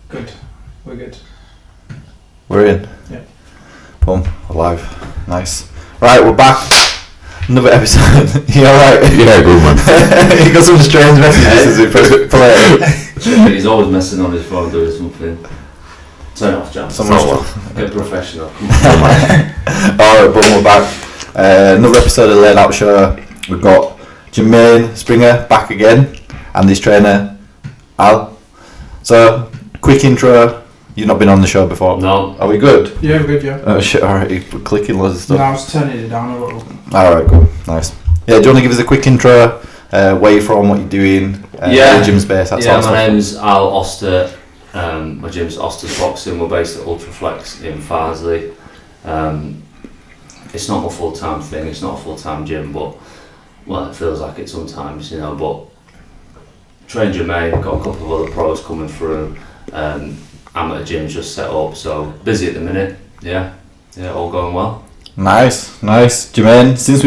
Good. We're good. We're in. Yeah. Boom. Alive. Nice. Right, we're back. Another episode. You alright? Yeah, good man. He got some strange messages as he pressed play. He's always messing on his phone doing something. Turn it off, Jam. Get professional. Alright, boom, we're back. Another episode of the Laid Out Show. We've got Jermaine Springer back again and his trainer Al. So, quick intro. You've not been on the show before? No. Are we good? Yeah, we're good, yeah. Oh shit, alright, we're clicking loads of stuff. No, I was turning it down a little. Alright, cool, nice. Yeah, do you want to give us a quick intro? Where you're from, what you're doing, Yeah. your gym space, that sort Yeah, of my stuff? name's Al Osta. My gym's Osta's Boxing. We're based at Ultraflex in Farsley. It's not my full-time thing, it's not a full-time gym, but, well, it feels like it sometimes, you know, but train Jermaine, got a couple of other pros coming through. Amateur gym's just set up, so busy at the minute. Yeah, all going well. Nice. Jermaine, since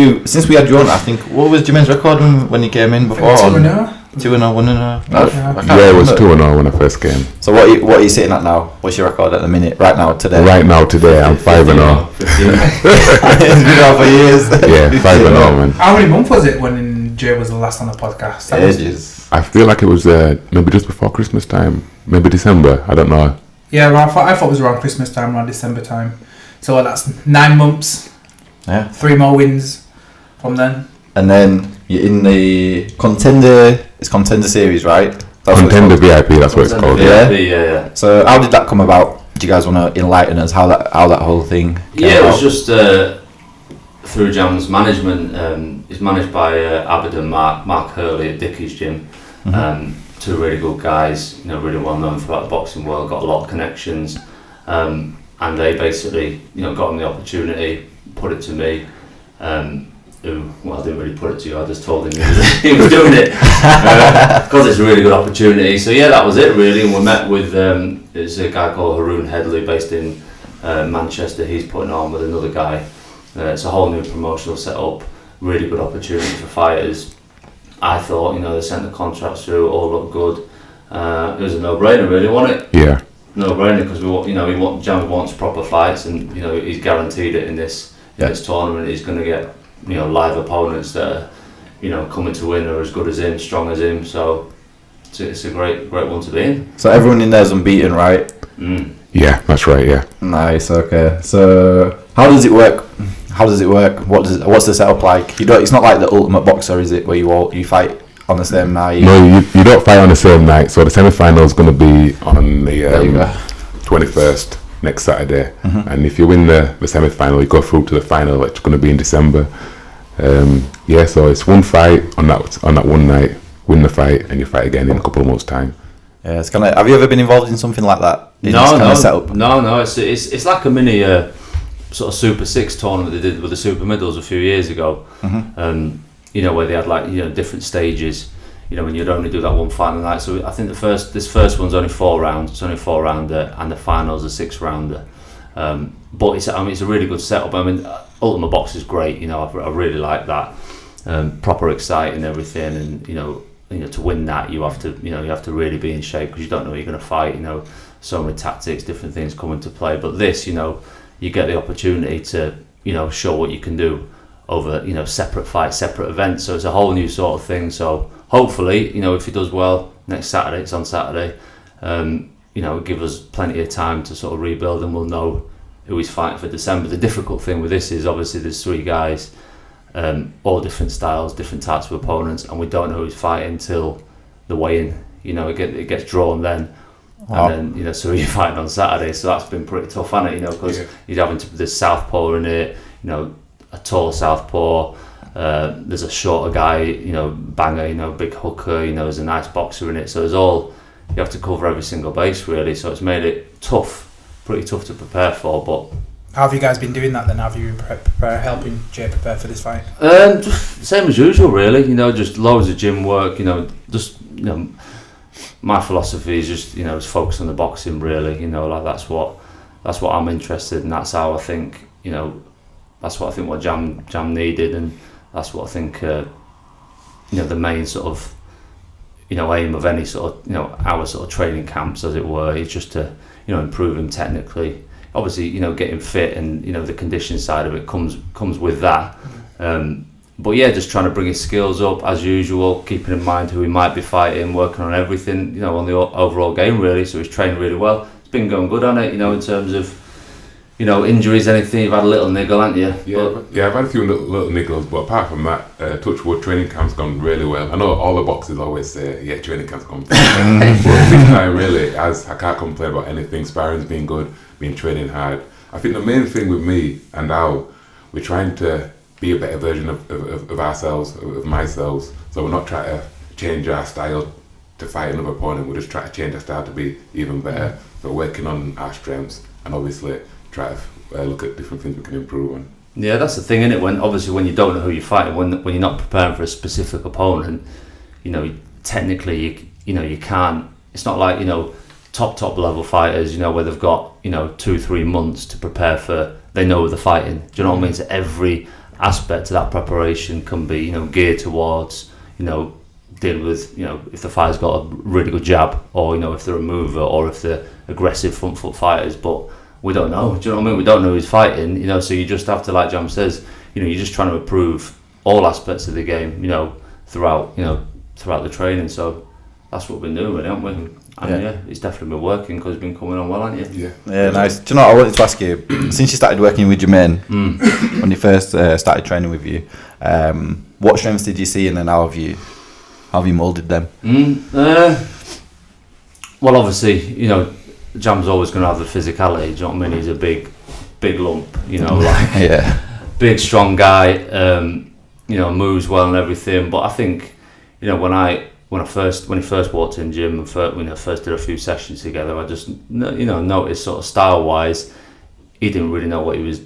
we had you on, I think, what was Jermaine's record when he came in before? 2-0. 2-0, 1-0. Yeah, it was 2-0 when I first came. So what are you sitting at now? What's your record at the minute, right now, today? Right now, today, I'm 5-0. 15. It's been out for years. Yeah, 5-0, man. How many months was it when Jay was the last on the podcast? Ages. I feel like it was maybe just before Christmas time. Maybe December, I don't know. Yeah, well, I thought it was around Christmas time, around December time. So that's 9 months. Yeah. 3 more wins from then. And then you're in the contender series, right? That's Contender VIP, that's what it's called. Yeah. Yeah. So how did that come about? Do you guys want to enlighten us how that whole thing came Yeah, it was about? just through Jam's management. He's managed by Aberdeen Mark Hurley at Dickie's gym. Two really good guys, you know, really well known throughout the boxing world, got a lot of connections, and they basically, you know, got him the opportunity, put it to me. I didn't really put it to you, I just told him he was doing it because it's a really good opportunity. So yeah, that was it really. And we met with there's a guy called Haroon Headley based in Manchester. He's putting on with another guy. It's a whole new promotional setup, really good opportunity for fighters. I thought, you know, they sent the contracts through, all looked good. It was a no-brainer really, wasn't it? Yeah. No-brainer because Jam wants proper fights, and you know he's guaranteed it in this tournament. He's going to get, you know, live opponents that are, you know, coming to win are as good as him, strong as him. So it's a great one to be in. So everyone in there's unbeaten, right? Yeah, that's right, yeah. Nice. Okay. So how does it work? What's the setup like? It's not like the Ultimate Boxer, is it? Where you fight on the same night? No, you don't fight on the same night. So the semi-final is going to be on the 21st, next Saturday. And if you win the semi-final, you go through to the final, which is going to be in December. So it's one fight on that one night, win the fight, and you fight again in a couple of months' time. Yeah, it's kind of. Have you ever been involved in something like that? No. It's like a mini sort of Super 6 tournament they did with the Super Middles a few years ago. You know, where they had like, you know, different stages. You know, when you'd only do that one final night. So I think this first one's only 4 rounds. It's only a 4-rounder, and the final's a 6-rounder. But it's a really good setup. I mean, Ultimate Box is great. You know, I really like that. Proper exciting, everything, and you know, to win that you have to really be in shape because you don't know who you're going to fight. You know, so many tactics, different things come into play. But this, you know, you get the opportunity to, you know, show what you can do over, you know, separate fights, separate events. So it's a whole new sort of thing. So hopefully, you know, if he does well next Saturday, it's on Saturday, you know, give us plenty of time to sort of rebuild, and we'll know who he's fighting for December. The difficult thing with this is obviously there's 3 guys, all different styles, different types of opponents, and we don't know who he's fighting until the weigh-in. You know, it gets drawn then. And then, you know, so you're fighting on Saturday, so that's been pretty tough, hasn't it? You know, because you're having this southpaw in it, you know, a tall southpaw, there's a shorter guy, you know, banger, you know, big hooker, you know, there's a nice boxer in it, so you have to cover every single base really, so it's made it pretty tough to prepare for. But How have you guys been doing that then? Have you been helping Jay prepare for this fight? Just same as usual really, you know, just loads of gym work, you know, my philosophy is just, you know, just focus on the boxing really, you know, like that's what I'm interested in, that's how I think, you know, that's what I think what Jam needed, and that's what I think, you know, the main sort of aim of any sort of our sort of training camps, as it were, is just to improve him technically. Obviously, getting fit and the condition side of it comes with that. But yeah, just trying to bring his skills up as usual, keeping in mind who he might be fighting, working on everything, on the overall game really. So he's trained really well. It's been going good on it, in terms of injuries, anything. You've had a little niggle, haven't you? Yeah, I've had a few little niggles, but apart from that, touch wood, training camp's gone really well. I know all the boxers always say, yeah, training camp's gone but this time really, I can't complain about anything. Sparring's been good, been training hard. I think the main thing with me and Al, we're trying to be a better version of ourselves, of myself. So we're not trying to change our style to fight another opponent. We're just trying to change our style to be even better. So working on our strengths and obviously try to look at different things we can improve on. Yeah, that's the thing, isn't it? When you don't know who you're fighting, when you're not preparing for a specific opponent, technically you can't. It's not like top level fighters, where they've got 2-3 months to prepare for. They know who they're fighting. Do you know what I mean? So every aspect of that preparation can be geared towards dealing with if the fighter's got a really good jab, or if they're a mover, or if they're aggressive front foot fighters. But we don't know. Do you know what I mean? We don't know who's fighting. So you just have to, like Jam says, you're just trying to improve all aspects of the game. Throughout the training. So that's what we've been doing, really, haven't we? And yeah, it's definitely been working because it's been coming on well, hasn't it? Yeah, nice. Do you know what I wanted to ask you? Since you started working with Jermaine, when you first started training with you, what strengths did you see, and then how have you moulded them? Well, obviously, Jam's always going to have the physicality. Do you know what I mean? He's a big lump. Big, strong guy. Moves well and everything. But I think, when he first walked in gym and first did a few sessions together, I just noticed sort of style wise, he didn't really know what he was,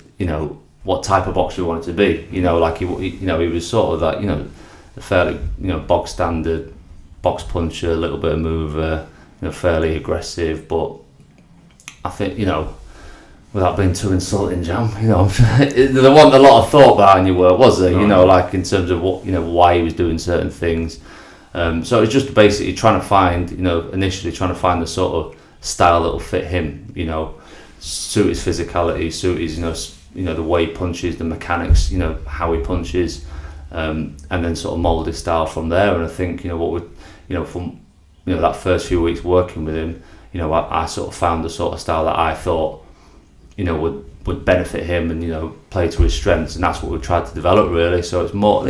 what type of boxer he wanted to be. He was sort of that, a fairly bog standard box puncher, a little bit of mover, fairly aggressive. But I think without being too insulting, Jam, there wasn't a lot of thought behind your work, was there? No. Like in terms of what why he was doing certain things. So it was just basically trying to find, initially trying to find the sort of style that will fit him, suit his physicality, suit his, the way he punches, the mechanics, how he punches, and then sort of mould his style from there. And I think, from that first few weeks working with him, I sort of found the sort of style that I thought, would benefit him and, play to his strengths, and that's what we tried to develop really. So it's more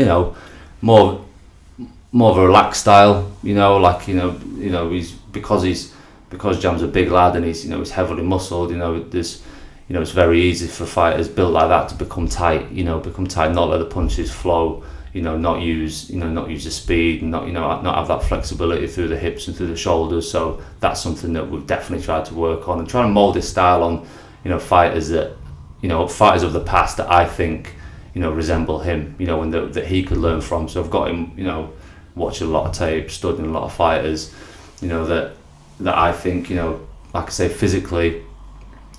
of a relaxed style, he's because Jam's a big lad and he's heavily muscled, there's it's very easy for fighters built like that to become tight, not let the punches flow, not use the speed, and not have that flexibility through the hips and through the shoulders. So that's something that we've definitely tried to work on and try and mould his style on, fighters that, fighters of the past that I think, resemble him, and that he could learn from. So I've got him, watching a lot of tape, studying a lot of fighters, that I think, like I say, physically,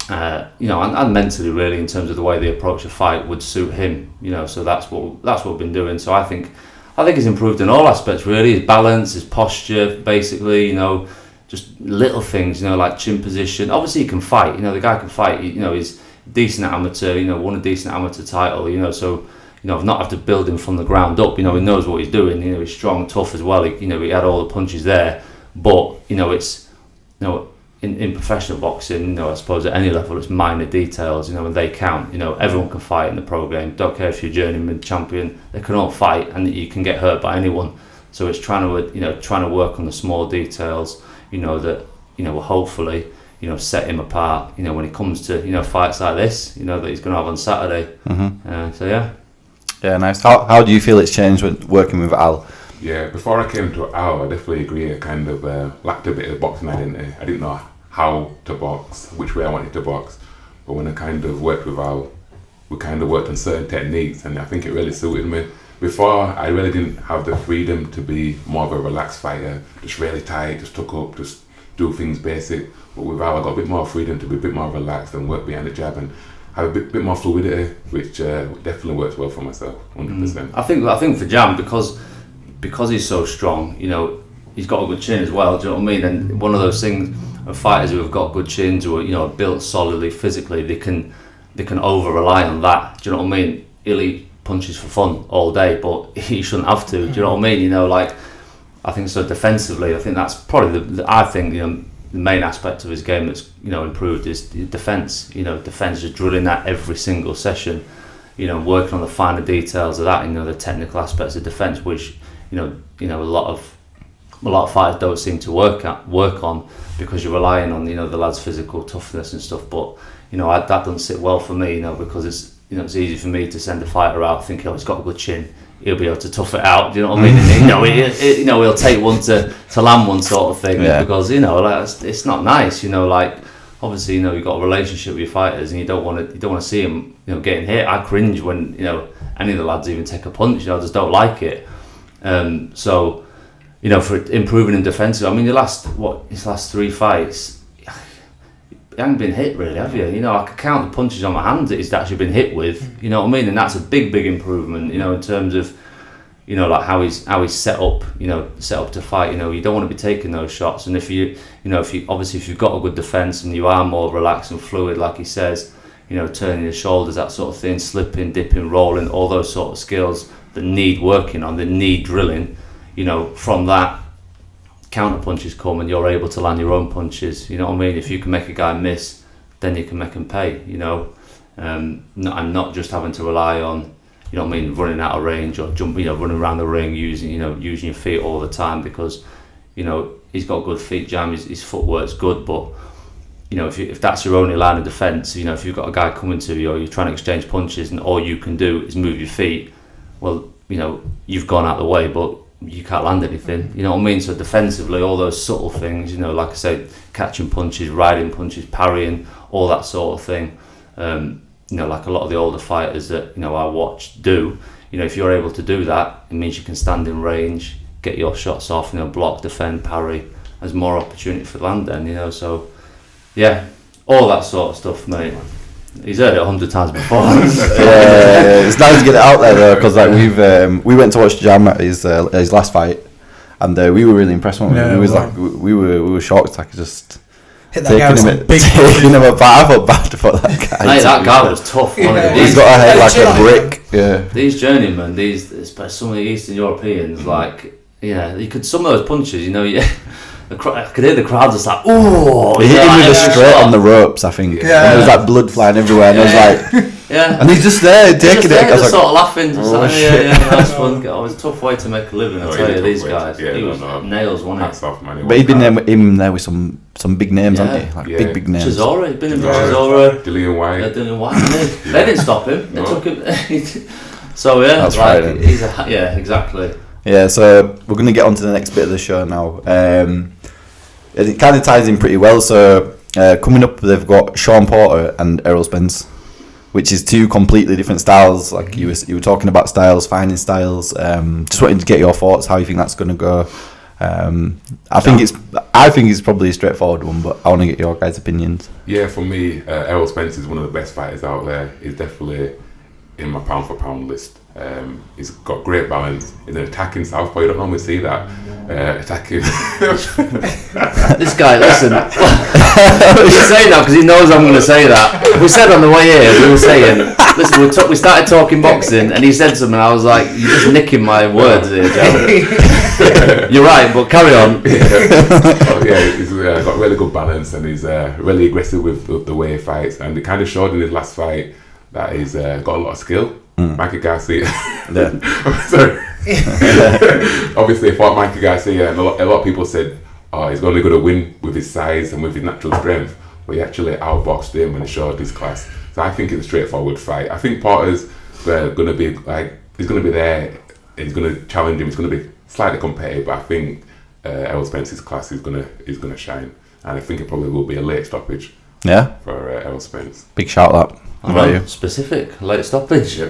and mentally, really, in terms of the way they approach a fight, would suit him. So that's what we've been doing. So I think he's improved in all aspects, really. His balance, his posture, basically, just little things, like chin position. Obviously, he can fight. The guy can fight. He's decent amateur. Won a decent amateur title. So. I've not have to build him from the ground up. He knows what he's doing. He's strong, tough as well. He had all the punches there. But it's in professional boxing. I suppose at any level, it's minor details. And they count. Everyone can fight in the pro game. Don't care if you're journeyman, champion. They can all fight, and you can get hurt by anyone. So it's trying to work on the small details. That will hopefully set him apart. When it comes to fights like this. That he's going to have on Saturday. So yeah. Yeah, nice. How do you feel it's changed when working with Al? Yeah, before I came to Al, I definitely agree. I kind of lacked a bit of boxing identity. I didn't know how to box, which way I wanted to box. But when I kind of worked with Al, we kind of worked on certain techniques, and I think it really suited me. Before, I really didn't have the freedom to be more of a relaxed fighter, just really tight, just tuck up, just do things basic. But with Al, I got a bit more freedom to be a bit more relaxed and work behind the jab and have a bit more fluidity, which definitely works well for myself, 100%. I think for Jam, because he's so strong, he's got a good chin as well. Do you know what I mean? And one of those things of fighters who have got good chins, who are built solidly physically, they can over rely on that. Do you know what I mean? He'll eat punches for fun all day, but he shouldn't have to. Do you know what I mean? I think so defensively. I think that's probably the main aspect of his game that's improved is defense. Defense, just drilling that every single session. Working on the finer details of that. The technical aspects of defense, which a lot of fighters don't seem to work on because you're relying on the lad's physical toughness and stuff. But that doesn't sit well for me. Because it's easy for me to send a fighter out thinking, he's got a good chin, he'll be able to tough it out. Do you know what I mean? And, he'll take one to land one sort of thing. Because it's not nice. Obviously you've got a relationship with your fighters and you don't want to see them getting hit. I cringe when any of the lads even take a punch. I just don't like it. So for improving in defensive, I mean his last 3 fights, you haven't been hit really, have you? I could count the punches on my hand that he's actually been hit with. You know what I mean? And that's a big improvement. In terms of like how he's set up. Set up to fight. You don't want to be taking those shots. And if you've got a good defense and you are more relaxed and fluid, like he says, turning your shoulders, that sort of thing, slipping, dipping, rolling, all those sort of skills that need working on, that need drilling. From that, counter punches come and you're able to land your own punches. You know what I mean? If you can make a guy miss, then you can make him pay. And not just having to rely on, running out of range or jumping, running around the ring using your feet all the time, because he's got good feet jam, his footwork's good, but if that's your only line of defence, if you've got a guy coming to you or you're trying to exchange punches and all you can do is move your feet, well, you've gone out of the way, but you can't land anything. You know what I mean? So defensively, all those subtle things, like I said, catching punches, riding punches, parrying, all that sort of thing. Like a lot of the older fighters that I watch do. If you're able to do that, it means you can stand in range, get your shots off, block, defend, parry. There's more opportunity for land then. So yeah, all that sort of stuff, mate. He's heard it 100 times before. It's nice to get it out there though, because we went to watch Jam at his last fight, and we were really impressed. We were shocked. Just hit that guy with some big taking him apart. I felt bad for that guy. Mate, that guy was tough. He's got a head like a brick. Yeah. These journeymen, some of the Eastern Europeans, some of those punches, I could hear the crowd just like, ooh! He hit him with a straight on the ropes, I think. Yeah. And there was blood flying everywhere, and I was like, yeah. And he's just there taking it. Just sort of laughing, nice fun. It was a tough way to make a living, I tell you, these guys. He was nails, wasn't he? But he'd been there with some big names, hadn't he? Big names. Chisora, he'd been in Chisora. Dillian White. Yeah, Dillian White. They didn't stop him. They took him. So that's right. Exactly. Yeah, so we're going to get on to the next bit of the show now. It kind of ties in pretty well. So coming up, they've got Sean Porter and Errol Spence, which is 2 completely different styles. Like you were talking about styles, finding styles. Just wanting to get your thoughts, how you think that's going to go. I think it's probably a straightforward one, but I want to get your guys' opinions. Yeah, for me, Errol Spence is one of the best fighters out there. He's definitely in my pound for pound list. He's got great balance. He's an attacking southpaw. You don't normally see that. Attacking. This guy, listen. He's saying that because he knows I'm going to say that. We said on the way here, we were saying, listen, we started talking boxing, and he said something. I was like, you're just nicking my words here, Joe. You're right, but carry on. He's got really good balance, and he's really aggressive with the way he fights. And he kind of showed in his last fight that he's got a lot of skill. Mikey Garcia. Sorry. Obviously, I fought Mikey Garcia, and a lot of people said, he's only going to win with his size and with his natural strength. But he actually outboxed him and showed his class. So I think it's a straightforward fight. I think Porter's going to be he's going to be there. He's going to challenge him. He's going to be slightly competitive, but I think Errol Spence's class is going to shine, and I think it probably will be a late stoppage. Yeah. For Errol Spence. Big shout out. How about you? Specific late stoppage.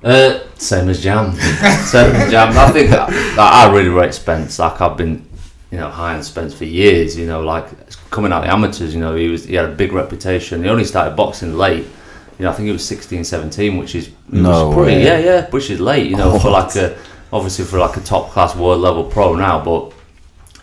Same as Jam. I think that I really rate Spence. Like I've been, high on Spence for years. Coming out of the amateurs. He had a big reputation. He only started boxing late. I think he was 16, 17, which is pretty. Yeah, which is late. For obviously for a top class world level pro now, but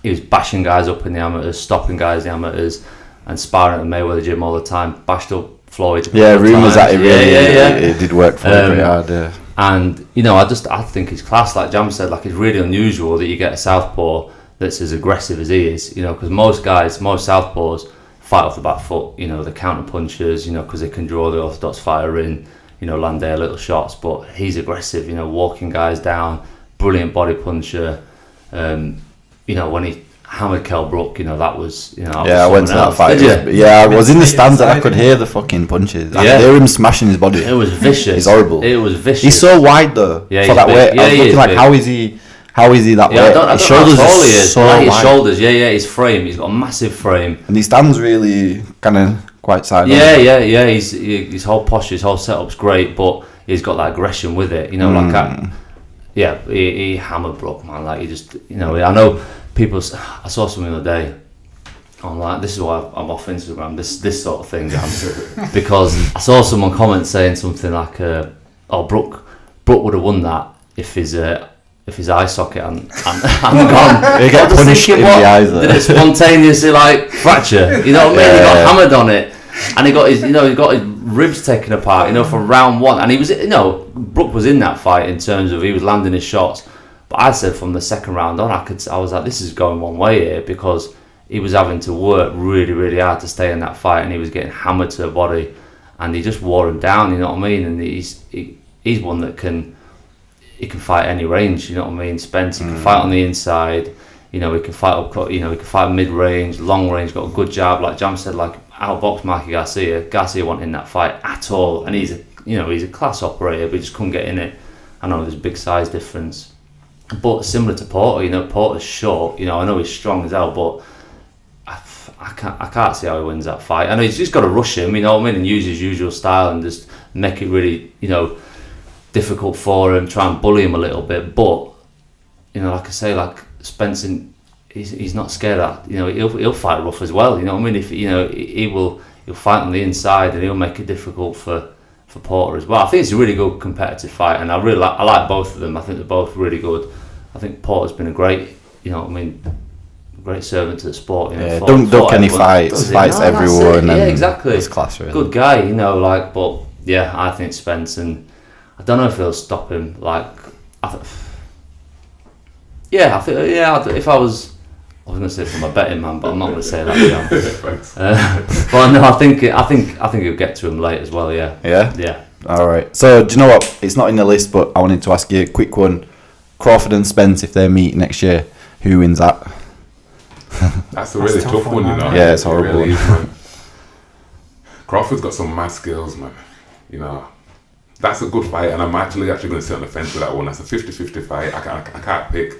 he was bashing guys up in the amateurs, stopping guys in the amateurs, and sparring at the Mayweather gym all the time. Bashed up Floyd. Rumours that it did work for him pretty hard. Yeah. And I think his class, like Jam said, like it's really unusual that you get a southpaw that's as aggressive as he is. Because most southpaws fight off the back foot. The counter punchers. Because they can draw the orthodox fighter in. Land their little shots, but he's aggressive. Walking guys down. Brilliant body puncher. When he hammered Kell Brook, that was, I went to that fight. I was in the stands and I could hear the fucking punches. I could hear him smashing his body. It was vicious. It's horrible. It was vicious. He's so wide though for that weight. I was looking like, how is he that weight? His shoulders are so wide. His shoulders, his frame. He's got a massive frame. And he stands really kind of quite side on. Yeah. His whole posture, his whole setup's great, but he's got that aggression with it. He hammered Brook, man. Like he just, I know people. I saw something the other day. I'm like, this is why I'm off Instagram. This sort of thing, because I saw someone comment saying something like, Brook would have won that if his eye socket hadn't gone. He got punished in the eyes. Did it spontaneously fracture? You know what I mean? He got hammered on it, and he got his ribs taken apart. From round one, and he was Brook was in that fight in terms of he was landing his shots. But I said from the second round on, I was like, this is going one way here, because he was having to work really, really hard to stay in that fight, and he was getting hammered to the body, and he just wore him down. You know what I mean? And he's one that can fight any range. You know what I mean? Spence, he can fight on the inside. He can fight up. He can fight mid range, long range. Got a good jab, like Jam said. Outbox Mikey Garcia. Garcia wasn't in that fight at all, and he's a class operator, but he just couldn't get in it. I know there's a big size difference. But similar to Porter, Porter's short. I know he's strong as hell, but I can't see how he wins that fight. I know he's just got to rush him, and use his usual style and just make it really, difficult for him. Try and bully him a little bit. But like I say, Spencer, he's not scared of that. He'll fight rough as well. If he'll fight on the inside and he'll make it difficult for Porter as well. I think it's a really good competitive fight, and I like both of them. I think they're both really good. I think Porter's been a great, great servant to the sport. Don't duck any fights. Fights everyone. Yeah, exactly. It's class, really. Good guy, but yeah, I think Spence, and I don't know if he'll stop him. If I was going to say from a betting man, but I'm not going to say that. But no, I think he'll get to him late as well. Yeah. Yeah. All right. So do you know what? It's not in the list, but I wanted to ask you a quick one. Crawford and Spence, if they meet next year, who wins that? That's a really tough one, Yeah, it's horrible. It really is, man. Crawford's got some mad skills, man. That's a good fight, and I'm actually going to sit on the fence with that one. That's a 50-50 fight. I can't pick.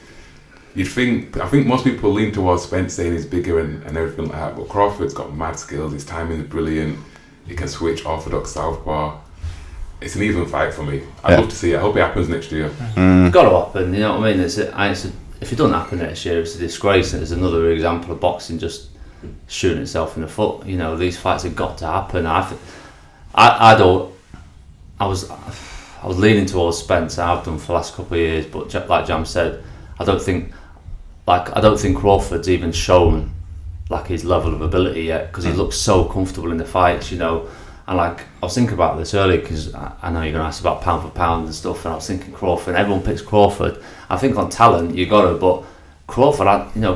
I think most people lean towards Spence, saying he's bigger and everything like that, but Crawford's got mad skills. His timing is brilliant. He can switch orthodox southpaw. It's an even fight for me. I'd love to see it. I hope it happens next year. It's got to happen. You know what I mean? If it doesn't happen next year, it's a disgrace, and it's another example of boxing just shooting itself in the foot. These fights have got to happen. I was leaning towards Spence. I've done for the last couple of years, but like Jam said, I don't think Crawford's even shown his level of ability yet, because he looks so comfortable in the fights, And I was thinking about this earlier, because I know you're going to ask about pound for pound and stuff, and I was thinking Crawford. Everyone picks Crawford. I think on talent you got to, but Crawford,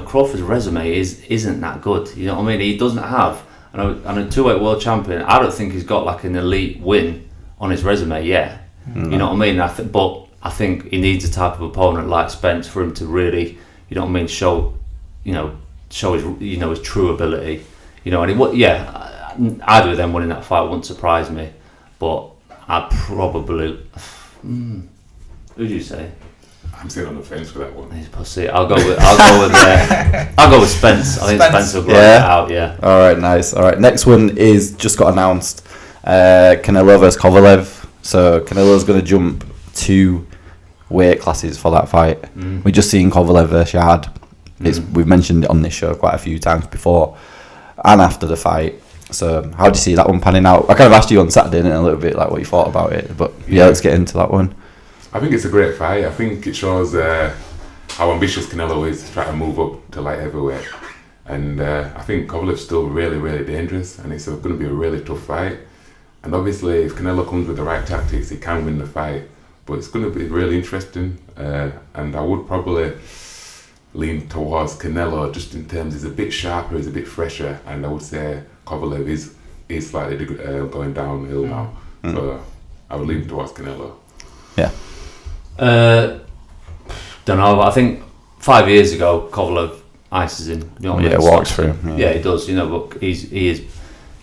Crawford's resume isn't that good. You know what I mean? He doesn't have. I'm a 2-weight world champion. I don't think he's got an elite win on his resume yet. You know what I mean? I think he needs a type of opponent like Spence for him to really, show his true ability. Either of them winning that fight wouldn't surprise me, but I'd probably. Who'd you say? I'm sitting on the fence for that one. He's pussy. I'll go with Spence. I think Spence will grind it out. Yeah. All right, nice. All right, next one is just got announced. Canelo versus Kovalev. So Canelo's going to jump 2 weight classes for that fight. We've just seen Kovalev versus Shahad. We've mentioned it on this show quite a few times before and after the fight. So how do you see that one panning out? I kind of asked you on Saturday a little bit what you thought about it, but let's get into that one. I think it's a great fight. I think it shows how ambitious Canelo is to try to move up to light heavyweight. And I think Kovalev's still really, really dangerous, and it's going to be a really tough fight. And obviously, if Canelo comes with the right tactics, he can win the fight. But it's going to be really interesting, and I would probably lean towards Canelo just in terms he's a bit sharper, he's a bit fresher, and I would say Kovalev is slightly going downhill now. So I would lean towards Canelo. Yeah. Don't know. I think 5 years ago, Kovalev ices him. You know what I mean? Walks through him. Yeah, he does. You know, but he is.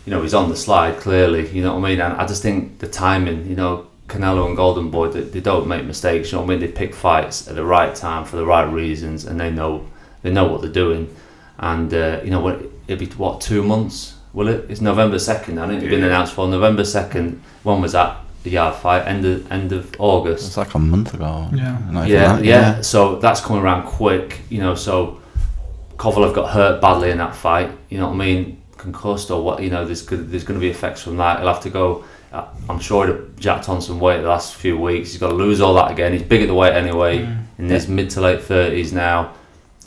You know, he's on the slide clearly. You know what I mean? And I just think the timing. You know, Canelo and Golden Boy, they don't make mistakes. You know what I mean? They pick fights at the right time for the right reasons, and they know what they're doing. And you know, it'll be 2 months. Will it? It's November 2nd. I think it's been announced for November 2nd. When was that? The yard fight, end of August. It's like a month ago. Yeah. So that's coming around quick, you know. So Kovalev got hurt badly in that fight. You know what I mean? Concussed or what? You know, there's going to be effects from that. He'll have to go. I'm sure he'd jacked on some weight the last few weeks. He's got to lose all that again. He's big at the weight anyway. In his mid to late 30s now.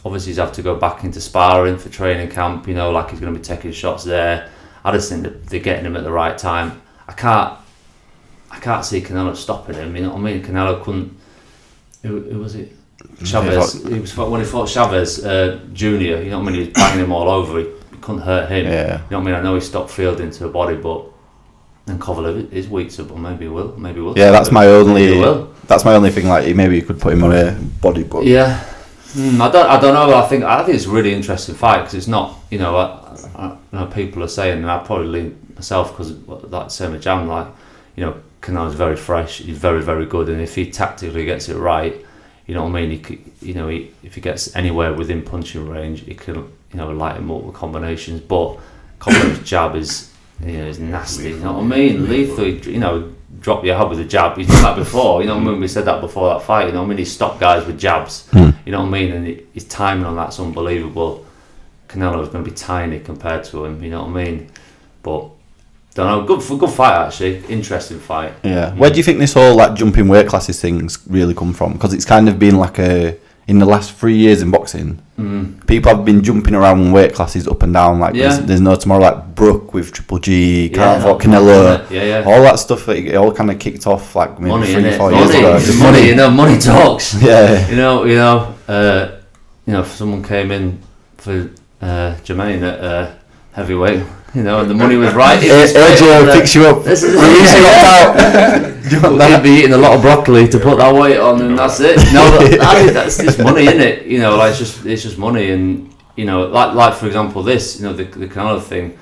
Obviously, he's have to go back into sparring for training camp. You know, like he's going to be taking shots there. I just think that they're getting him at the right time. I can't see Canelo stopping him. You know what I mean? Canelo couldn't. Who was it? Chavez. He was when he fought Chavez Jr. You know what I mean? He was banging him all over. He couldn't hurt him. Yeah. You know what I mean? I know he stopped fielding to a body, but and Kovalev is weak, so but maybe he will. Maybe he will. Yeah, that's my only. That's my only thing. Like maybe you could put him on a body, but yeah. I don't know. I think it's a really interesting fight because it's not. You know, I know people are saying, and I probably lean myself because like same with Jam, like you know. Canelo's very fresh. He's very, very good, and if he tactically gets it right, you know what I mean. He could, you know, if he gets anywhere within punching range, he can, you know, light him up with combinations. But Kovalev's jab is nasty. You know what I mean? Lethal. You know, drop your head with a jab. He's done that before. You know what I mean? We said that before that fight. You know what I mean? He stopped guys with jabs. You know what I mean? And his timing on that's unbelievable. Canelo's going to be tiny compared to him. You know what I mean? But. Don't know, good fight actually, interesting fight. Yeah. Where do you think this whole like jumping weight classes things really come from? Because it's kind of been like in the last 3 years in boxing, people have been jumping around weight classes up and down. Like there's no tomorrow. Like Brook with Triple G, Canelo, all that stuff. It all kind of kicked off like maybe money, 3-4 years ago. Just money, you know, money talks. Yeah. You know, if someone came in for Jermaine at heavyweight. You know, and the money was right. AJ picks you up. He'd be eating a lot of broccoli to put that weight on, and that's it. No, that's just money, isn't it? You know, like it's just money, and you know, like for example, this, you know, the Canelo thing.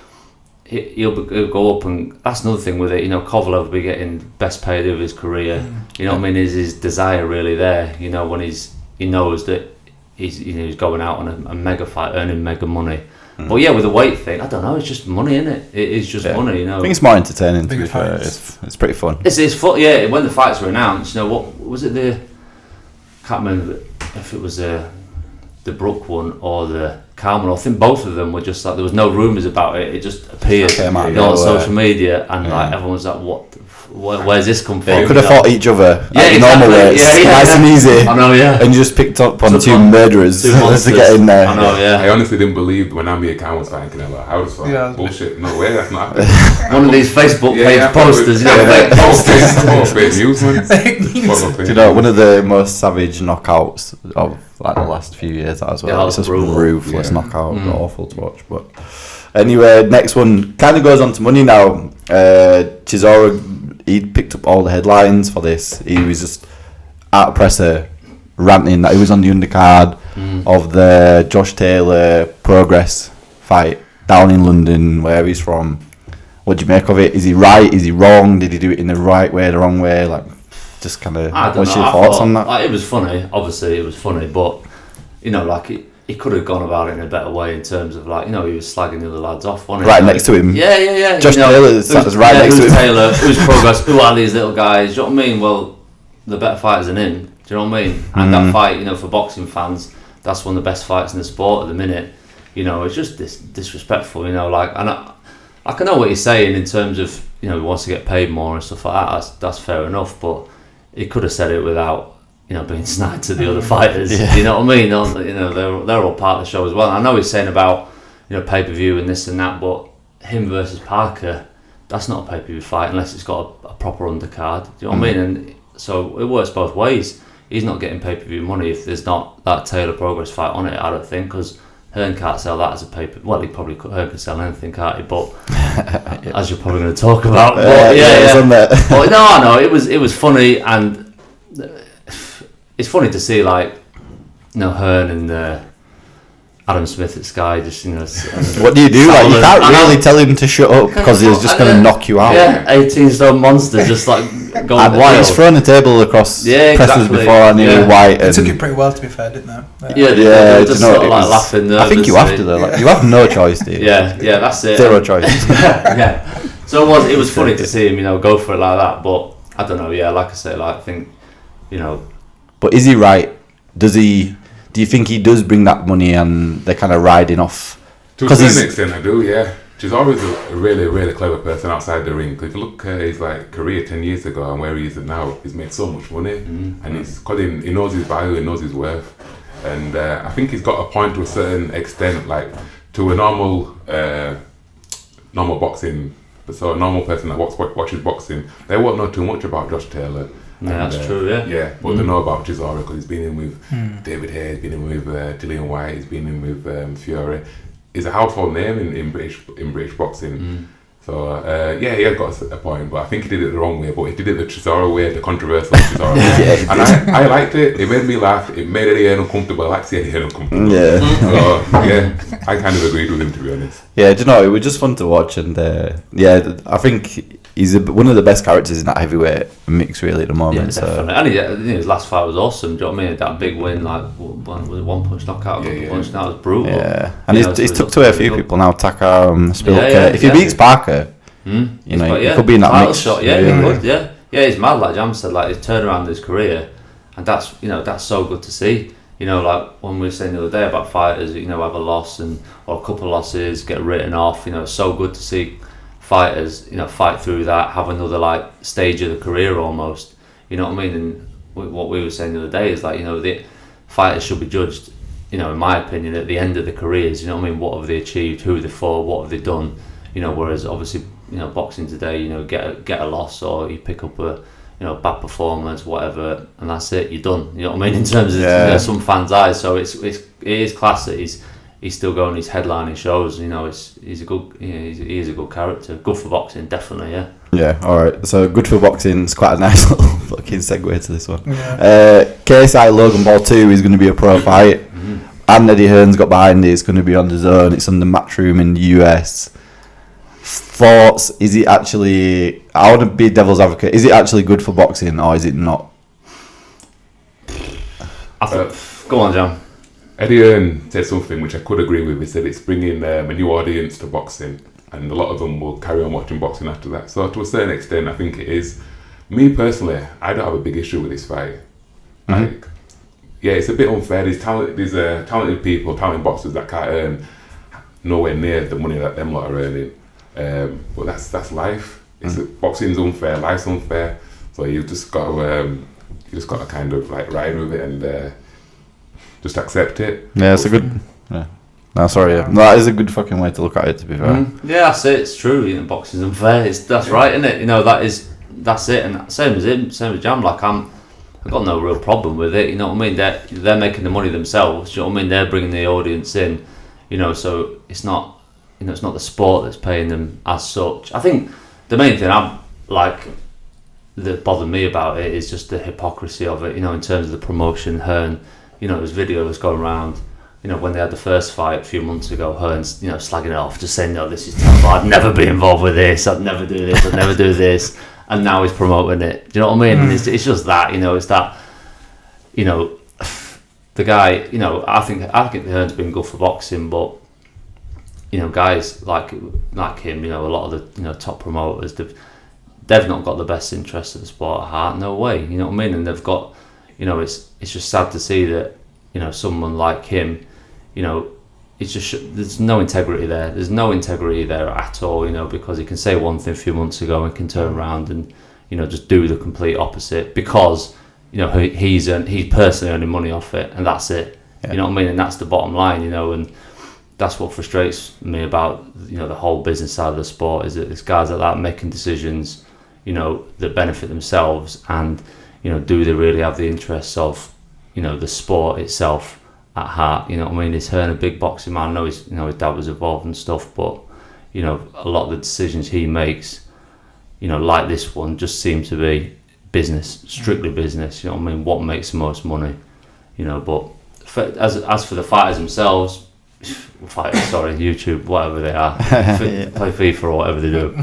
He'll go up, and that's another thing with it. You know, Kovalev will be getting best paid of his career. You know what I mean? Is his desire really there? You know, when he knows that he's going out on a mega fight, earning mega money. But yeah, with the weight thing, I don't know. It's just money, isn't it? It is just money, you know. I think it's more entertaining. To be fair, it's pretty fun. It's fun. Yeah, when the fights were announced, you know, what was it? I can't remember if it was the Brook one or the Carmel. I think both of them were just like there was no rumours about it. It just appeared on social media, and like everyone was like, "What? Where's this come from?" They could have fought each other at normal weights, nice and easy. I know, yeah. And you just picked up on two murderers to get in there. I know, yeah. I honestly didn't believe when Amir Khan was fighting Canelo. I was like, bullshit. No way, that's not happening. One of these Facebook page posters, fake posters. Fake news, man. Do you know one of the most savage knockouts of like the last few years as well? Yeah, it's just ruthless knockout, awful to watch. But anyway, next one kind of goes on to money now. Chisora. He picked up all the headlines for this. He was just at a presser ranting that he was on the undercard of the Josh Taylor Progress fight down in London, where he's from. What do you make of it? Is he right? Is he wrong? Did he do it in the right way, the wrong way? Like, just kind of. What's your thoughts on that? Like, it was funny. Obviously, it was funny, but you know, like he could have gone about it in a better way in terms of like, you know, he was slagging the other lads off, wasn't he? Right next to him. Yeah. Josh Taylor sat right next to him. Taylor, who's Progress? Who are these little guys? Do you know what I mean? Well, the better fighters than him. Do you know what I mean? And that fight, you know, for boxing fans, that's one of the best fights in the sport at the minute. You know, it's just disrespectful. You know, like, and I know what he's saying in terms of, you know, he wants to get paid more and stuff like that. That's fair enough, but he could have said it without being snide to the other fighters. You know what I mean? They're all part of the show as well. And I know he's saying about pay-per-view and this and that, but him versus Parker, that's not a pay-per-view fight unless it's got a proper undercard. Do you know what I mean? And so it works both ways. He's not getting pay-per-view money if there's not that Taylor Progress fight on it, I don't think, because Hearn can't sell that as a pay-per-view. Well, Hearn can sell anything, can't he? But as you're probably going to talk about, but but no, it was funny, and it's funny to see Hearn and Adam Smith at Sky just what do you do? Like, you can't really tell him to shut up because he's just going to knock you out. 18-stone monster just going wild. He's thrown a table across presses before I knew White. They took it pretty well, to be fair, didn't they? They just sort of laughing. I think you have to though. You have no choice, do you? Yeah, that's it. Zero choice. So it was funny to see him, go for it like that. But I don't know. Yeah, like I say, I think, But is he right? Do you think he does bring that money and they're kind of riding off? To a certain extent, I do, yeah. She's always a really, really clever person outside the ring. If you look at his career 10 years ago and where he is now, he's made so much money, and because he knows his value, he knows his worth, and I think he's got a point to a certain extent, to a normal boxing. So a normal person that watches boxing, they won't know too much about Josh Taylor. Yeah, that's true, yeah. Yeah, but they know about Chisora because he's been in with David Hayes, he's been in with Dillian White, he's been in with Fury. He's a household name in British boxing. So, he had got a point, but I think he did it the wrong way, but he did it the Chisora way, the controversial Chisora way. And I liked it, it made me laugh, it made Eddie Hearn uncomfortable, I like to see Eddie Hearn uncomfortable. So, I kind of agreed with him, to be honest. Yeah, do you know, it was just fun to watch, and I think he's one of the best characters in that heavyweight mix really at the moment. Yeah, definitely. And his last fight was awesome. Do you know what I mean? That big win, one punch knockout, punch, that was brutal. Yeah, and he's took to a few people now. Taka, Spilker. If he beats Parker, he could be in that mix. Shot. He could. Yeah, he's mad. Like Jam said, his turnaround in his career, and that's so good to see. When we were saying the other day about fighters, have a loss or a couple of losses, get written off. It's so good to see fighters, fight through that, have another stage of the career almost. You know what I mean? And what we were saying the other day is the fighters should be judged, in my opinion, at the end of the careers. You know what I mean? What have they achieved? Who they fought? What have they done? Whereas obviously, boxing today, get a loss or you pick up a bad performance, whatever, and that's it. You're done. You know what I mean? In terms of some fans' eyes, so it is class that he's still going these headlining shows. He's a good. He is a good character. Good for boxing, definitely. Yeah. Yeah. All right. So good for boxing. It's quite a nice little fucking segue to this one. Yeah. KSI Logan Paul 2 is going to be a pro fight, and Eddie Hearn's got behind it. It's going to be on the zone. It's on the Matchroom in the US. Thoughts? Is it actually? I want to be devil's advocate. Is it actually good for boxing, or is it not? Go on, Jam. Eddie Hearn said something which I could agree with. He said it's bringing a new audience to boxing, and a lot of them will carry on watching boxing after that. So to a certain extent, I think it is. Me personally, I don't have a big issue with this fight. It's a bit unfair. There's talented people, talented boxers that can't earn nowhere near the money that them lot are earning. But that's life. Boxing's unfair, life's unfair. So you've just got to kind of ride with it and just accept it. Yeah, it's a good. Yeah. No, sorry. Yeah. No, that is a good fucking way to look at it. To be fair. Yeah, that's it. It's true. Boxing's unfair. That's right, isn't it? That's it. And same as him, same as Jam. I've got no real problem with it. You know what I mean? They're making the money themselves. You know what I mean? They're bringing the audience in. So it's not. It's not the sport that's paying them as such. I think the main thing that bothered me about it is just the hypocrisy of it. In terms of the promotion. Hearn, there's videos going around. When they had the first fight a few months ago, Hearn's slagging it off, just saying, "No, this is terrible. I'd never be involved with this. I'd never do this. I'd never do this." And now he's promoting it. Do you know what I mean? It's just that. It's that. The guy. I think Hearn's been good for boxing, but. Guys like him, a lot of the top promoters, they've not got the best interest of the sport at heart. No way, you know what I mean? And they've got, it's just sad to see that, someone like him, it's just there's no integrity there. There's no integrity there at all, because he can say one thing a few months ago and can turn around and, just do the complete opposite because you know, he's personally earning money off it, and that's it. Yeah. You know what I mean? And that's the bottom line, you know, and that's what frustrates me about, you know, the whole business side of the sport, is that there's guys like that making decisions, you know, that benefit themselves, and, you know, do they really have the interests of, you know, the sport itself at heart? You know what I mean? He's Hearn, a big boxing man. I know his dad was involved and stuff, but, you know, a lot of the decisions he makes, you know, like this one, just seem to be business, strictly business. You know what I mean? What makes the most money? You know, but as for the fighters themselves, YouTube, whatever they are, play FIFA or whatever they do.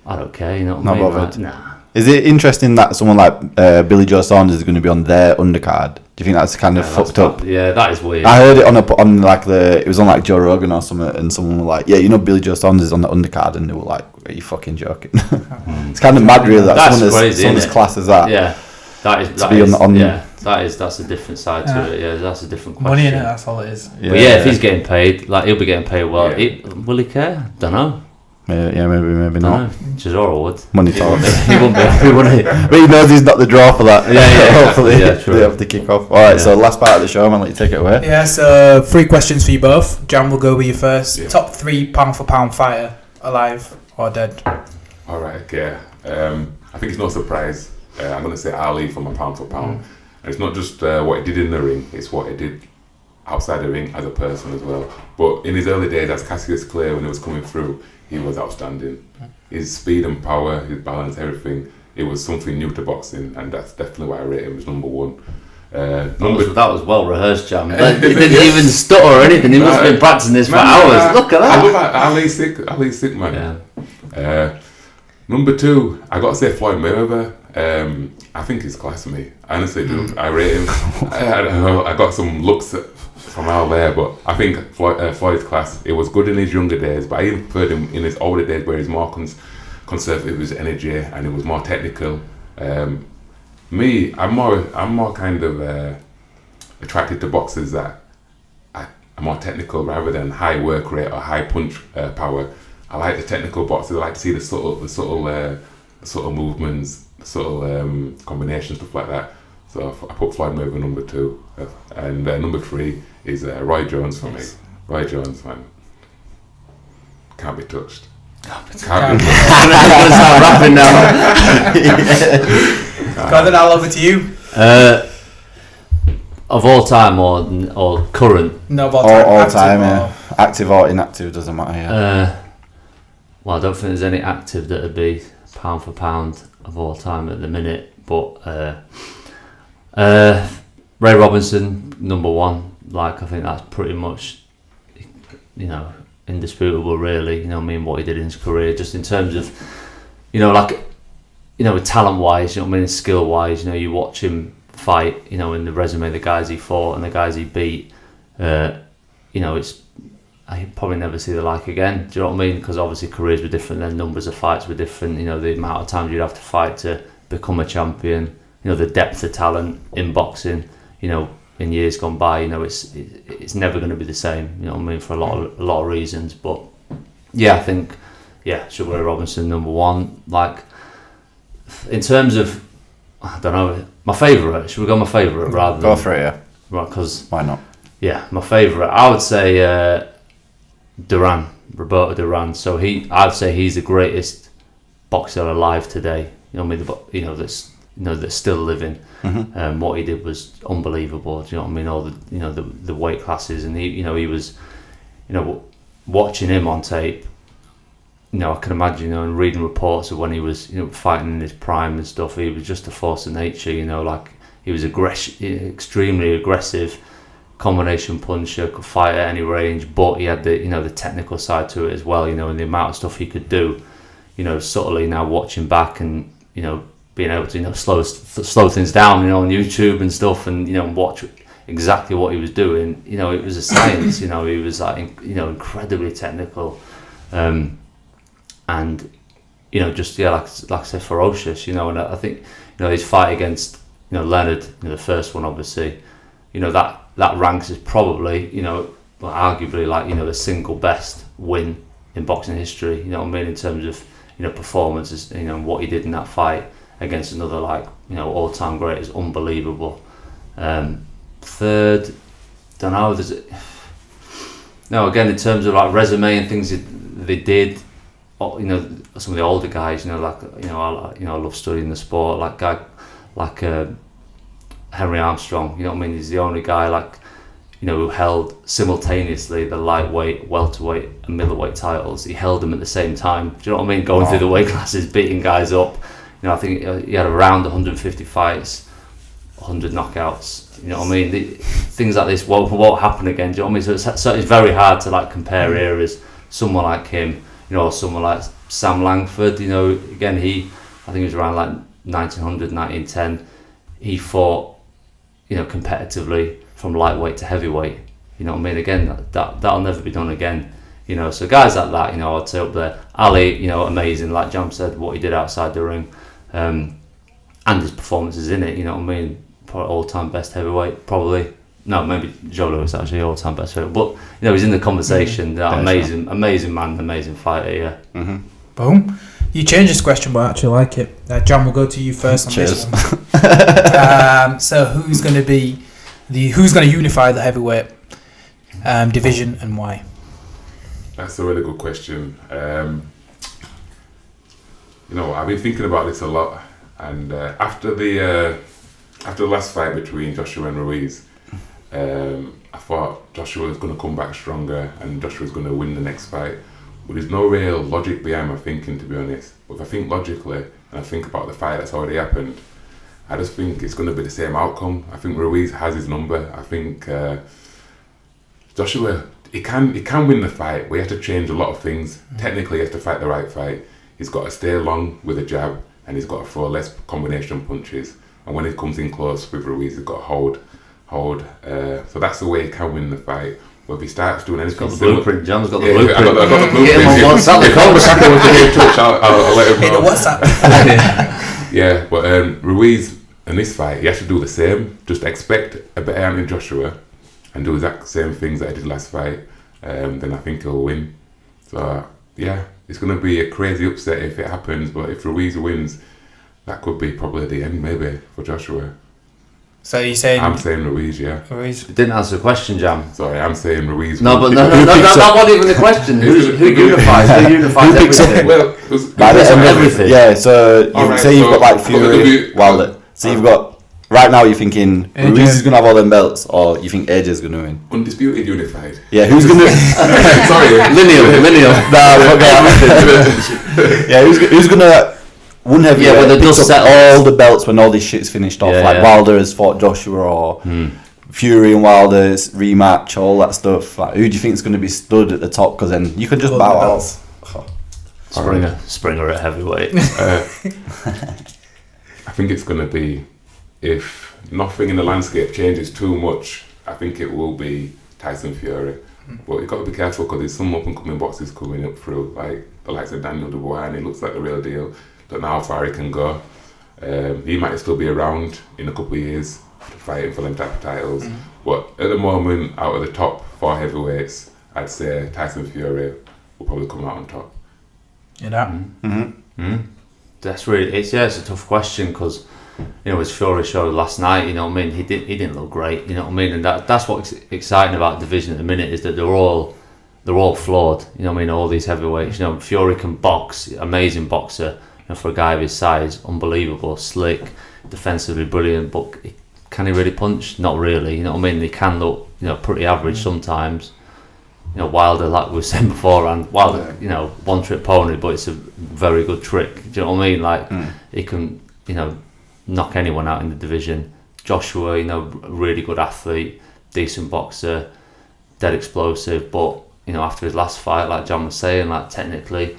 I don't care. You know what I mean? Bothered. Nah. Is it interesting that someone like Billy Joe Saunders is going to be on their undercard? Do you think that's kind of fucked up? Yeah, that is weird. I heard it on like it was on like Joe Rogan or something, and someone was like, yeah, you know, Billy Joe Saunders is on the undercard, and they were like, are you fucking joking? It's kind of mad, really. That's crazy, someone as class as that. Yeah, that's a different side to it. Yeah, that's a different question. Money in it, that's all it is. Yeah, but if he's getting paid, like, he'll be getting paid well. Will he care? Don't know. Yeah, maybe not. Chisora would. Money talk. He wouldn't. But he knows he's not the draw for that. Yeah. Hopefully, yeah, true. they have to kick off. All right, so last part of the show, I'm gonna let you take it away. Yeah, so 3 questions for you both. Jan, will go with you first. Yeah. Top 3 pound for pound fighter, alive or dead? All right, okay. I think it's no surprise. I'm going to say Ali for my pound for pound. And it's not just what he did in the ring, it's what he did outside the ring as a person as well. But in his early days as Cassius Clay, when he was coming through, he was outstanding. His speed and power, his balance, everything, it was something new to boxing, and that's definitely why I rate him as number 1. That was well rehearsed, Jam. He didn't even stutter or anything. He must have been practicing this for hours. Look at that. I love Ali's sick, man. Yeah. Number 2, I got to say Floyd Mayweather. I think he's class, me. I honestly do. I rate him. I don't know. I got some looks from out there, but I think Floyd's class. It was good in his younger days, but I even preferred him in his older days, where he's more conservative with his energy and it was more technical. I'm more kind of attracted to boxers that are more technical rather than high work rate or high punch power. I like the technical boxers. I like to see the subtle movements, subtle combinations, stuff like that. So I put Floyd Mayweather number 2, and number 3 is Roy Jones for me. Roy Jones, man, can't be touched. Can't be touched. Rapping now. Go then, I'll over to you. Of all time or current? No, of all time. All time, yeah. Active or inactive, doesn't matter. Yeah. Well, I don't think there's any active that would be pound for pound of all time at the minute, but Ray Robinson, number 1. Like, I think that's pretty much, you know, indisputable, really. You know what I mean? What he did in his career, just in terms of, you know, like, you know, talent wise, you know what I mean, skill wise. You know, you watch him fight, you know, in the resume, the guys he fought and the guys he beat. You know, I probably never see the like again. Do you know what I mean? Because obviously careers were different, then numbers of fights were different. You know, the amount of times you'd have to fight to become a champion. You know, the depth of talent in boxing. You know, in years gone by, you know, it's never going to be the same. You know what I mean? For a lot of reasons. But yeah, I think Sugar Ray Robinson number 1. Like, in terms of, I don't know, my favourite. Should we go my favourite rather than Go for it, yeah. Right, because why not? Yeah, my favourite. I would say Roberto Duran. So I'd say he's the greatest boxer alive today. You know what I mean? That's still living. Mm-hmm. What he did was unbelievable. Do you know what I mean? All the the weight classes, and he was, watching him on tape. You know, I can imagine, and reading reports of when he was, fighting in his prime and stuff. He was just a force of nature. Like, he was extremely aggressive, combination puncher, could fight at any range, but he had the technical side to it as well. And the amount of stuff he could do. Subtly now watching back and being able to slow things down, on YouTube and stuff, and watch exactly what he was doing. It was a science. He was incredibly technical. And just like I said, ferocious. And I think his fight against Leonard, the first one, obviously, that ranks as probably arguably like the single best win in boxing history. In terms of performances, and what he did in that fight. against another all-time great is unbelievable. Third, don't know. No, again, in terms of resume and things they did, some of the older guys, I love studying the sport. Henry Armstrong, he's the only guy who held simultaneously the lightweight, welterweight, and middleweight titles. He held them at the same time. Do you know what I mean? Going through the weight classes, beating guys up. I think he had around 150 fights, 100 knockouts. You know what I mean? Things like this won't happen again. Do you know what I mean? So it's very hard to compare eras. Someone like him, or someone like Sam Langford. Again, I think it was around 1900, 1910. He fought, competitively from lightweight to heavyweight. You know what I mean? Again, that'll never be done again. So guys like that, I'd say up there. Ali, amazing. Like Jam said, what he did outside the ring, and his performances in it. You know what I mean? Probably all-time best heavyweight. Probably. No, maybe Joe Lewis actually all-time best heavyweight. But he's in the conversation. Amazing man, amazing fighter. Yeah. Mm-hmm. Boom. You changed this question, but I actually like it. John, we'll go to you first on Cheers. this one. So who's going to unify the heavyweight division and why? That's a really good question. I've been thinking about this a lot, and after the last fight between Joshua and Ruiz, I thought Joshua was going to come back stronger and Joshua was going to win the next fight. But there's no real logic behind my thinking, to be honest. But if I think logically and I think about the fight that's already happened, I just think it's going to be the same outcome. I think Ruiz has his number. I think Joshua, he can win the fight, but he has to change a lot of things. Technically, he has to fight the right fight. He's got to stay long with a jab, and he's got to throw less combination punches. And when he comes in close with Ruiz, he's got to hold. So that's the way he can win the fight. But if he starts doing anything, Got the blueprint. John's got the blueprint. I got the blueprint. Get him on WhatsApp. I'll let him know. WhatsApp. Yeah, but Ruiz in this fight, he has to do the same. Just expect a better hand in Joshua and do the exact same things that he did last fight. Then I think he'll win. So yeah, it's going to be a crazy upset if it happens. But if Ruiz wins, that could be probably the end, maybe, for Joshua. So you're saying? I'm saying Ruiz, yeah. Ruiz. Didn't answer the question, Jam. Sorry, I'm saying Ruiz. No, but no, that wasn't even the question. Who unifies? Who unifies everything? Well, everything. Yeah, so Alright, say you've so got Fury, Wilder. So you've got, right now you're thinking Ruiz is going to have all them belts, or you think AJ's going to win? Undisputed unified. Yeah, who's going to... Sorry. Lineal. Yeah, who's going to... One heavyweight, when the dust settles, all the belts when all this shit's finished off. Wilder has fought Joshua, or Fury and Wilder's rematch, all that stuff. Who do you think is going to be stood at the top? Because then you can just bow out. Springer at heavyweight. I think it's going to be, if nothing in the landscape changes too much, I think it will be Tyson Fury. But you've got to be careful because there's some up and coming boxers coming up through, like the likes of Daniel Dubois, and he looks like the real deal. Don't know how far he can go. He might still be around in a couple of years fighting for them type of titles. But at the moment, out of the top 4 heavyweights, I'd say Tyson Fury will probably come out on top. You know? That's really it's a tough question because his Fury show last night. You know what I mean? He didn't look great. You know what I mean? And that's what's exciting about the division at the minute is that they're all flawed. You know what I mean? All these heavyweights. Fury can box, amazing boxer. For a guy of his size, unbelievable, slick, defensively brilliant, but can he really punch? Not really, you know what I mean? He can look, pretty average sometimes. Wilder, like we were saying beforehand, Wilder, one trick pony, but it's a very good trick. Do you know what I mean? He can, knock anyone out in the division. Joshua, really good athlete, decent boxer, dead explosive, but after his last fight, like John was saying, technically,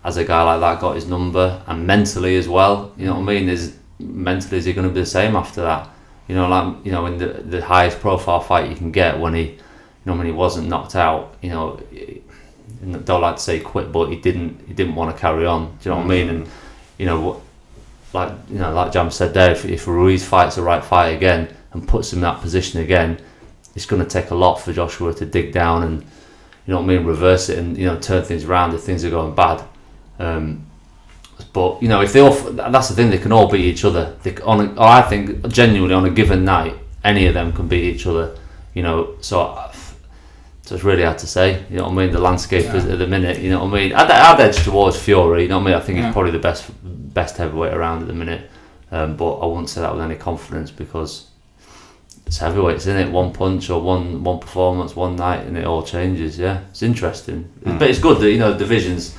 as a guy like that got his number, and mentally as well, you know what I mean? Mentally, is he going to be the same after that? In the highest profile fight you can get when he wasn't knocked out, don't like to say quit, but he didn't want to carry on. Do you know what I mean? And like Jam said there, if Ruiz fights the right fight again and puts him in that position again, it's going to take a lot for Joshua to dig down and reverse it and turn things around if things are going bad. But you know, if they all, that's the thing, they can all beat each other. I think genuinely on a given night, any of them can beat each other. You know, so it's really hard to say. You know what I mean? The landscape is at the minute. You know what I mean? I'd edge towards Fury. You know what I mean? I think he's probably the best heavyweight around at the minute. But I wouldn't say that with any confidence because it's heavyweight, isn't it? One punch or one performance, one night, and it all changes. Yeah, it's interesting. But it's good that the division's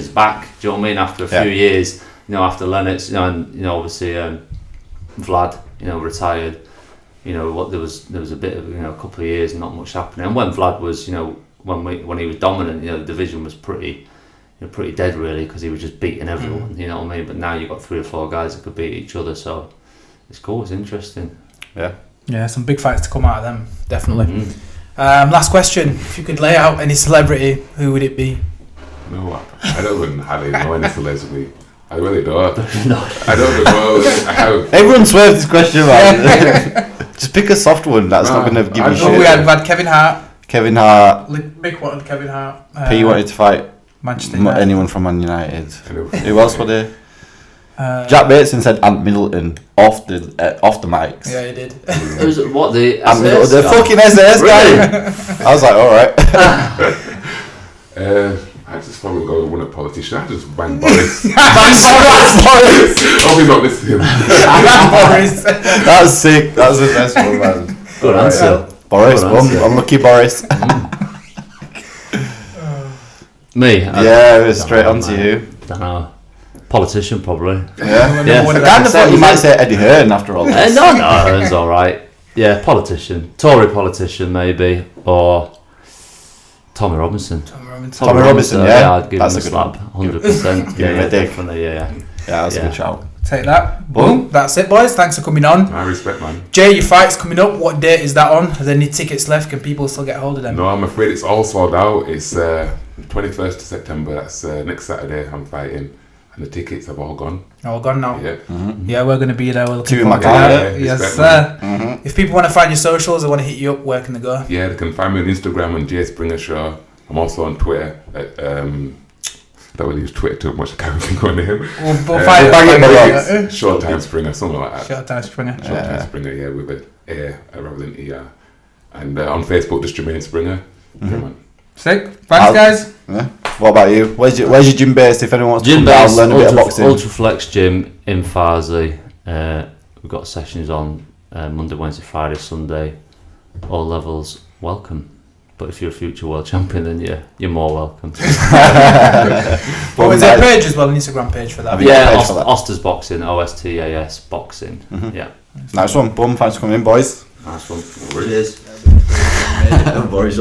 back. Do you know what I mean? After a few years, after Lennox, and obviously Vlad, retired. There was a bit of a couple of years not much happening. And when Vlad was when he was dominant, the division was pretty dead really because he was just beating everyone. You know what I mean? But now you've got 3 or 4 guys that could beat each other, so it's cool. It's interesting. Yeah, some big fights to come out of them, definitely. Last question: if you could lay out any celebrity, who would it be? No, I don't even hardly know any celebrity. I really don't. I don't even know. Everyone swerved this question, man. Just pick a soft one that's not going to give you shit. We had Kevin Hart. Mick wanted Kevin Hart. P wanted to fight Manchester United. Anyone from Man United. Who else were there? Jack Bateson said Ant Middleton off the mics. Yeah, he did. It was what the Ant Middleton, the fucking SAS guy. I was like, all right. I just probably go with one politician. I just bang Boris. Boris. Hope he's not listening. Boris. That's sick. That's the best one, man. Good answer. Boris, unlucky Boris. Me? Yeah, it was straight on to you. Don't know. Politician, probably. Yeah. Yeah. I kind of thought you might say Eddie Hearn after all this. No, it's alright. Yeah, politician. Tory politician, maybe. Or Tommy Robinson. Tommy Robinson, yeah. I'd give him a slap, 100%. Yeah, definitely, yeah. Yeah, that's a good shout. Take that. Boom. That's it, boys. Thanks for coming on. I respect, man. Jay, your fight's coming up. What date is that on? Are there any tickets left? Can people still get hold of them? No, I'm afraid it's all sold out. It's 21st of September. That's next Saturday. I'm fighting. And the tickets have all gone. All gone now? Yeah. Mm-hmm. Yeah, we're going to be there. We're looking to my forward to car. that. Yes, sir. Mm-hmm. If people want to find your socials, they want to hit you up, where can they go? Yeah, they can find me on Instagram on Jay Springer Show. I'm also on Twitter. Don't really use Twitter too much. I can't think of my name. We'll find it. Short-time Springer, something like that. Short-time Springer. Short-time Springer, yeah, with an A rather than ER. And on Facebook, just Jermaine Springer. Mm-hmm. Sick. Thanks, guys. Yeah. What about you? Where's your gym based? If anyone wants to gym come down, learn a bit of boxing. Ultraflex Gym in Farsley. We've got sessions on Monday, Wednesday, Friday, Sunday. All levels welcome. But if you're a future world champion, then you're more welcome. Well, is there a page as well, an Instagram page for that? Yeah, Osta's Boxing, OSTAS Boxing. Mm-hmm. Yeah. Nice one. Boom. Thanks for coming in, boys. Nice one. Cheers. Boris.